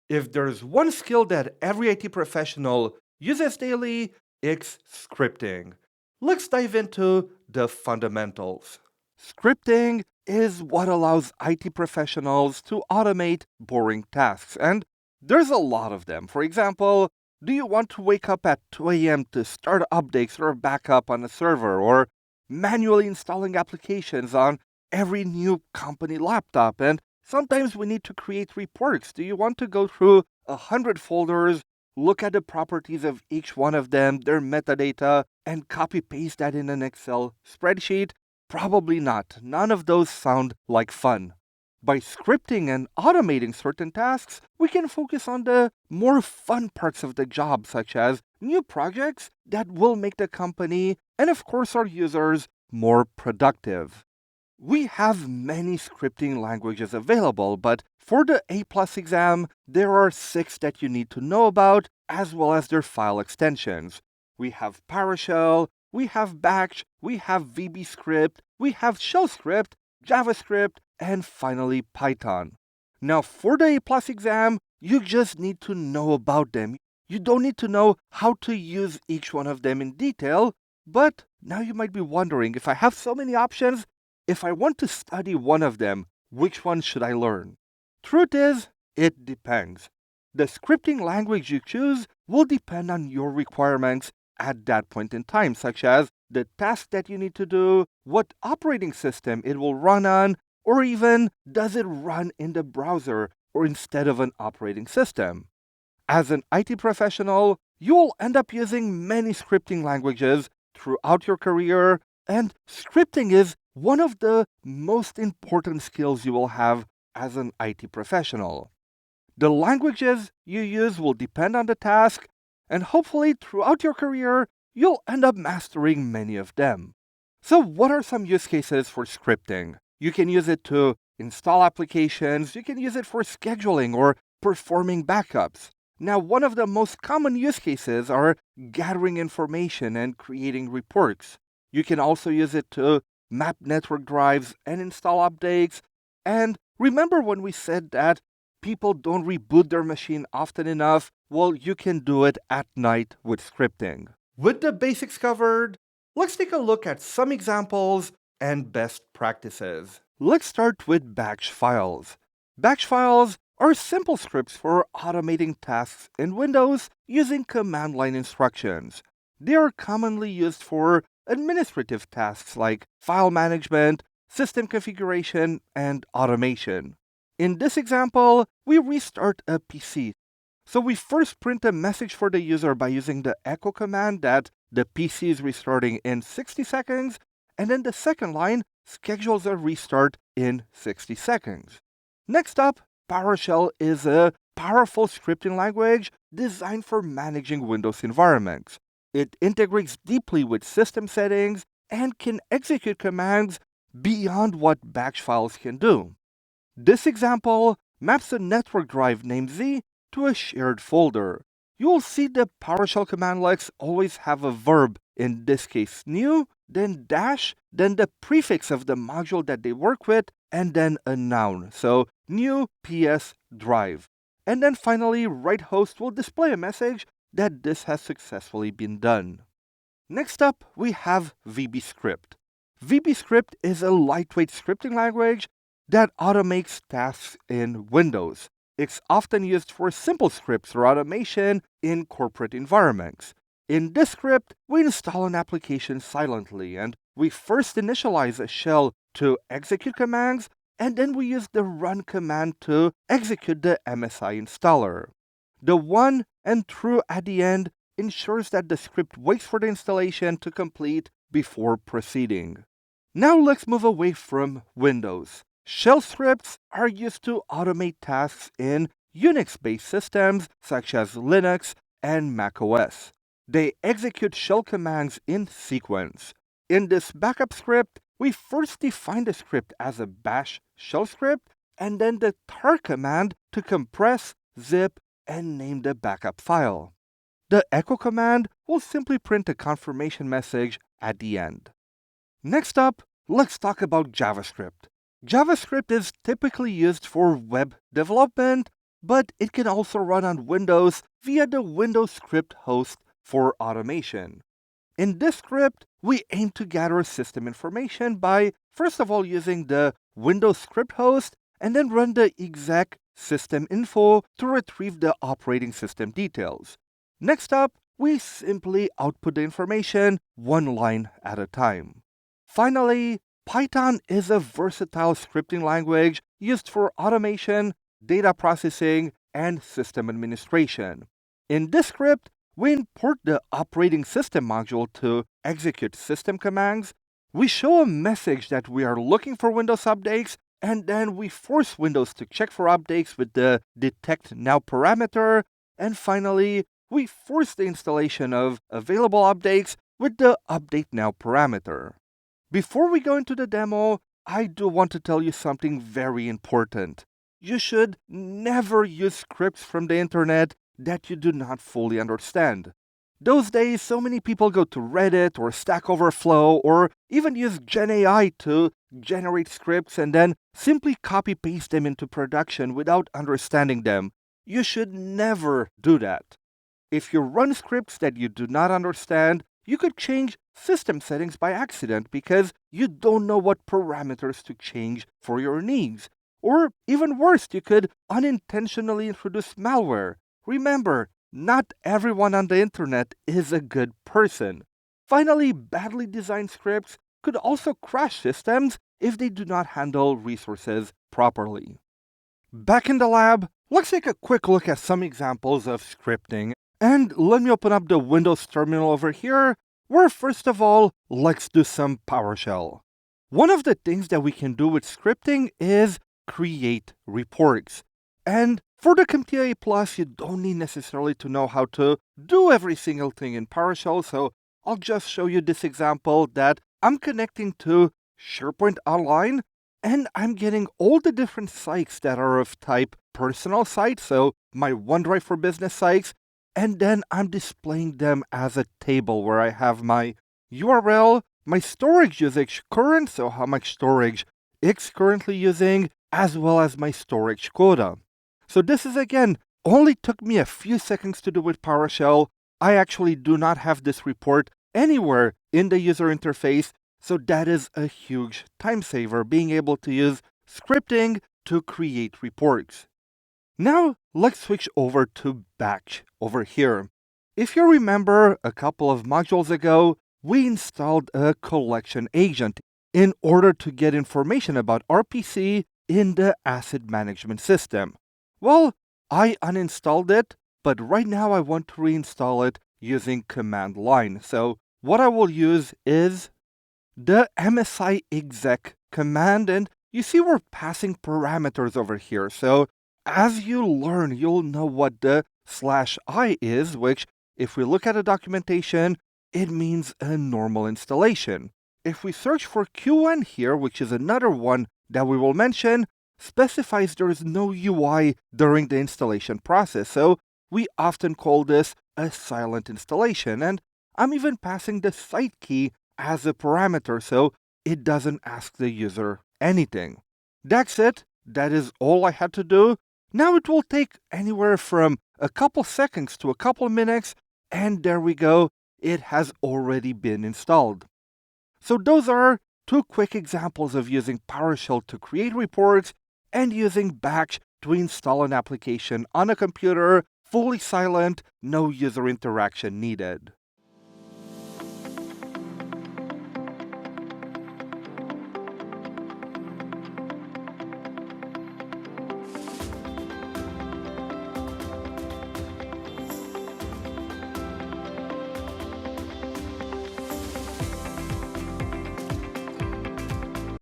If there's one skill that every IT professional uses daily, it's scripting. Let's dive into the fundamentals. Scripting is what allows IT professionals to automate boring tasks, and there's a lot of them. For example, do you want to wake up at 2 a.m. to start updates or backup on a server, or manually installing applications on every new company laptop? And sometimes we need to create reports. Do you want to go through 100 folders, look at the properties of each one of them, their metadata, and copy paste that in an Excel spreadsheet? Probably not. None of those sound like fun. By scripting and automating certain tasks, we can focus on the more fun parts of the job, such as new projects that will make the company and, of course, our users more productive. We have many scripting languages available, but for the A+ exam, there are 6 that you need to know about, as well as their file extensions. We have PowerShell, we have Bash, we have VBScript, we have Shell script, JavaScript, and finally Python. Now for the A+ exam, you just need to know about them. You don't need to know how to use each one of them in detail, but now you might be wondering, if I have so many options, if I want to study one of them, which one should I learn? Truth is, it depends. The scripting language you choose will depend on your requirements at that point in time, such as the task that you need to do, what operating system it will run on, or even does it run in the browser or instead of an operating system. As an IT professional, you will end up using many scripting languages throughout your career, and scripting is one of the most important skills you will have as an IT professional. The languages you use will depend on the task, and hopefully throughout your career, you'll end up mastering many of them. So what are some use cases for scripting? You can use it to install applications, you can use it for scheduling or performing backups. Now, one of the most common use cases are gathering information and creating reports. You can also use it to map network drives and install updates. And remember when we said that people don't reboot their machine often enough? Well, you can do it at night with scripting. With the basics covered, let's take a look at some examples and best practices. Let's start with batch files. Batch files are simple scripts for automating tasks in Windows using command line instructions. They are commonly used for administrative tasks like file management, system configuration, and automation. In this example, we restart a PC. So we first print a message for the user by using the echo command that the PC is restarting in 60 seconds, and then the second line schedules a restart in 60 seconds. Next up, PowerShell is a powerful scripting language designed for managing Windows environments. It integrates deeply with system settings and can execute commands beyond what batch files can do. This example maps a network drive named Z to a shared folder. You'll see the PowerShell commandlets always have a verb, in this case new, then dash, then the prefix of the module that they work with, and then a noun, so new PS drive. And then finally, write host will display a message that this has successfully been done. Next up, we have VBScript. VBScript is a lightweight scripting language that automates tasks in Windows. It's often used for simple scripts or automation in corporate environments. In this script, we install an application silently, and we first initialize a shell to execute commands, and then we use the run command to execute the MSI installer. The one and true at the end ensures that the script waits for the installation to complete before proceeding. Now let's move away from Windows. Shell scripts are used to automate tasks in Unix-based systems such as Linux and macOS. They execute shell commands in sequence. In this backup script, we first define the script as a bash shell script, and then the tar command to compress, zip, and name the backup file. The echo command will simply print a confirmation message at the end. Next up, let's talk about JavaScript. JavaScript is typically used for web development, but it can also run on Windows via the Windows script host for automation. In this script, we aim to gather system information by, first of all, using the Windows script host, and then run the exec system info to retrieve the operating system details. Next up, we simply output the information one line at a time. Finally, Python is a versatile scripting language used for automation, data processing, and system administration. In this script, we import the operating system module to execute system commands. We show a message that we are looking for Windows updates, and then we force Windows to check for updates with the detect now parameter. And finally, we force the installation of available updates with the update now parameter. Before we go into the demo, I do want to tell you something very important. You should never use scripts from the internet that you do not fully understand. Those days, so many people go to Reddit or Stack Overflow or even use GenAI to generate scripts and then simply copy-paste them into production without understanding them. You should never do that. If you run scripts that you do not understand, you could change system settings by accident because you don't know what parameters to change for your needs. Or even worse, you could unintentionally introduce malware. Remember, not everyone on the internet is a good person. Finally, badly designed scripts could also crash systems if they do not handle resources properly. Back in the lab, let's take a quick look at some examples of scripting. And let me open up the Windows terminal over here, where first of all, let's do some PowerShell. One of the things that we can do with scripting is create reports. And for the CompTIA A+, you don't need necessarily to know how to do every single thing in PowerShell, so I'll just show you this example that I'm connecting to SharePoint Online, and I'm getting all the different sites that are of type personal sites, so my OneDrive for Business sites, and then I'm displaying them as a table where I have my URL, my storage usage current, so how much storage it's currently using, as well as my storage quota. So this is, again, only took me a few seconds to do with PowerShell. I actually do not have this report anywhere in the user interface, so that is a huge time saver, being able to use scripting to create reports. Now, let's switch over to Batch over here. If you remember, a couple of modules ago, we installed a collection agent in order to get information about RPC in the asset management system. Well, I uninstalled it, but right now I want to reinstall it using command line. So what I will use is the MSI exec command, and you see we're passing parameters over here. So as you learn, you'll know what the /i is, which, if we look at the documentation, it means a normal installation. If we search for QN here, which is another one that we will mention, specifies there is no UI during the installation process, so we often call this a silent installation, and I'm even passing the site key as a parameter, so it doesn't ask the user anything. That's it. That is all I had to do. Now it will take anywhere from a couple seconds to a couple minutes, and there we go. It has already been installed. So those are two quick examples of using PowerShell to create reports and using Batch to install an application on a computer, fully silent, no user interaction needed.